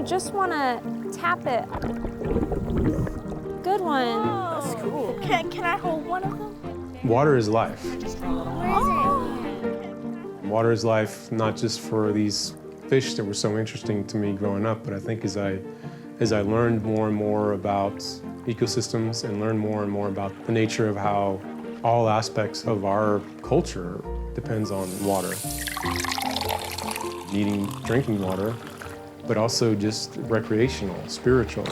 you just want to tap it. Good one. Oh, that's cool. Can I hold one of them? Water is life. Oh. Water is life, not just for these fish that were so interesting to me growing up, but I think as I learned more and more about ecosystems and learned more and more about the nature of how all aspects of our culture depends on water. Needing drinking water, but also just recreational, spiritual.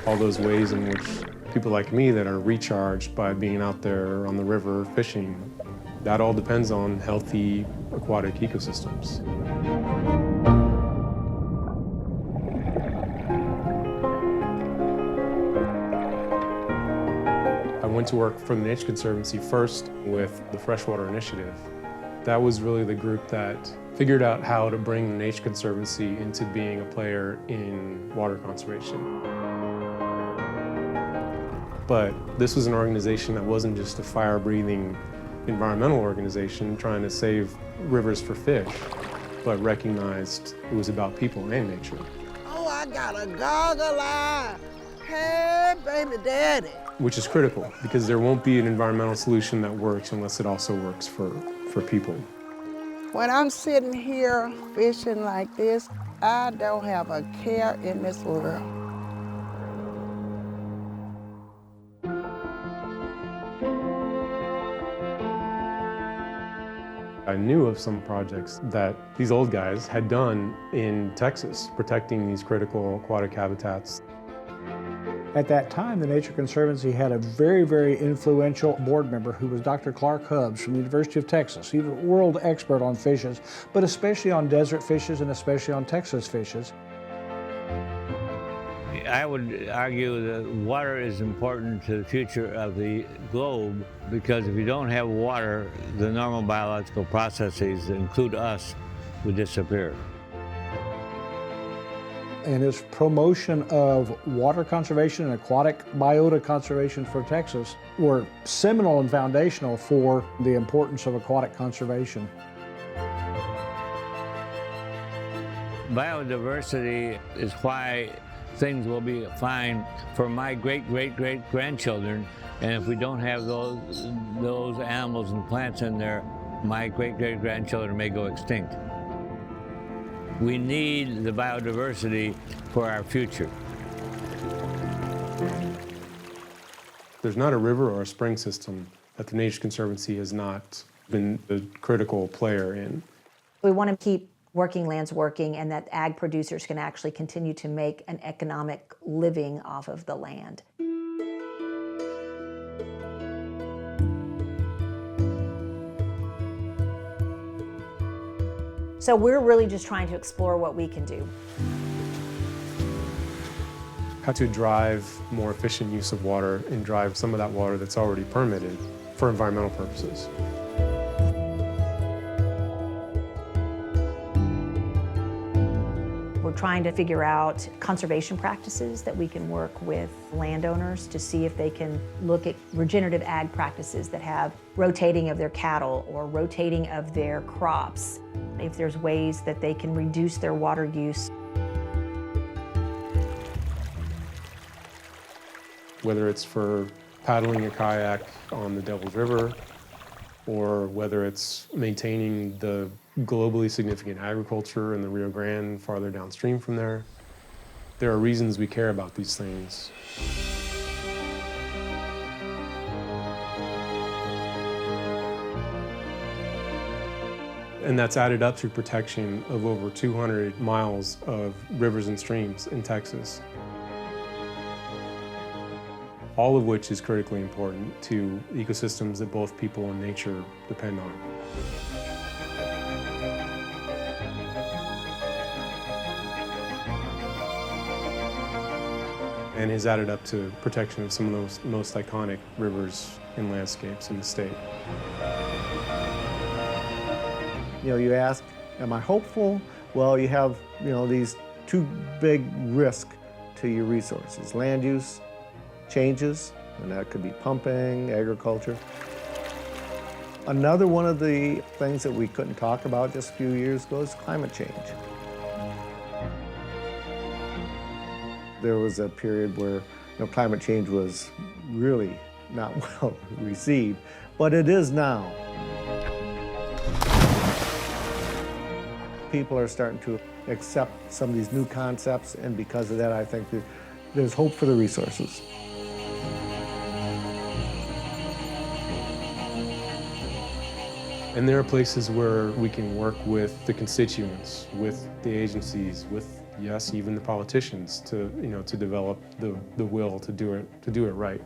All those ways in which people like me that are recharged by being out there on the river fishing, that all depends on healthy aquatic ecosystems. I went to work for the Nature Conservancy first with the Freshwater Initiative. That was really the group that figured out how to bring the Nature Conservancy into being a player in water conservation. But this was an organization that wasn't just a fire-breathing environmental organization trying to save rivers for fish, but recognized it was about people and nature. Oh, I got a goggle eye. Hey, baby daddy. Which is critical, because there won't be an environmental solution that works unless it also works for people. When I'm sitting here fishing like this, I don't have a care in this world. I knew of some projects that these old guys had done in Texas, protecting these critical aquatic habitats. At that time, the Nature Conservancy had a very, very influential board member who was Dr. Clark Hubbs from the University of Texas. He was a world expert on fishes, but especially on desert fishes and especially on Texas fishes. I would argue that water is important to the future of the globe, because if you don't have water, the normal biological processes, include us, would disappear. And his promotion of water conservation and aquatic biota conservation for Texas were seminal and foundational for the importance of aquatic conservation. Biodiversity is why things will be fine for my great-great-great-grandchildren, and if we don't have those animals and plants in there, my great-great-grandchildren may go extinct. We need the biodiversity for our future. There's not a river or a spring system that the Nature Conservancy has not been a critical player in. We want to keep working lands working, and that ag producers can actually continue to make an economic living off of the land. So we're really just trying to explore what we can do. How to drive more efficient use of water and drive some of that water that's already permitted for environmental purposes. We're trying to figure out conservation practices that we can work with landowners to see if they can look at regenerative ag practices that have rotating of their cattle or rotating of their crops. If there's ways that they can reduce their water use. Whether it's for paddling a kayak on the Devil's River, or whether it's maintaining the globally significant agriculture in the Rio Grande farther downstream from there. There are reasons we care about these things. And that's added up to protection of over 200 miles of rivers and streams in Texas. All of which is critically important to ecosystems that both people and nature depend on. And has added up to protection of some of those most iconic rivers and landscapes in the state. You know, you ask, am I hopeful? Well, you have, these two big risks to your resources. Land use changes, and that could be pumping, agriculture. Another one of the things that we couldn't talk about just a few years ago is climate change. There was a period where climate change was really not well received, but it is now. People are starting to accept some of these new concepts, and because of that, I think that there's hope for the resources. And there are places where we can work with the constituents, with the agencies, with, yes, even the politicians to develop the will to do it right.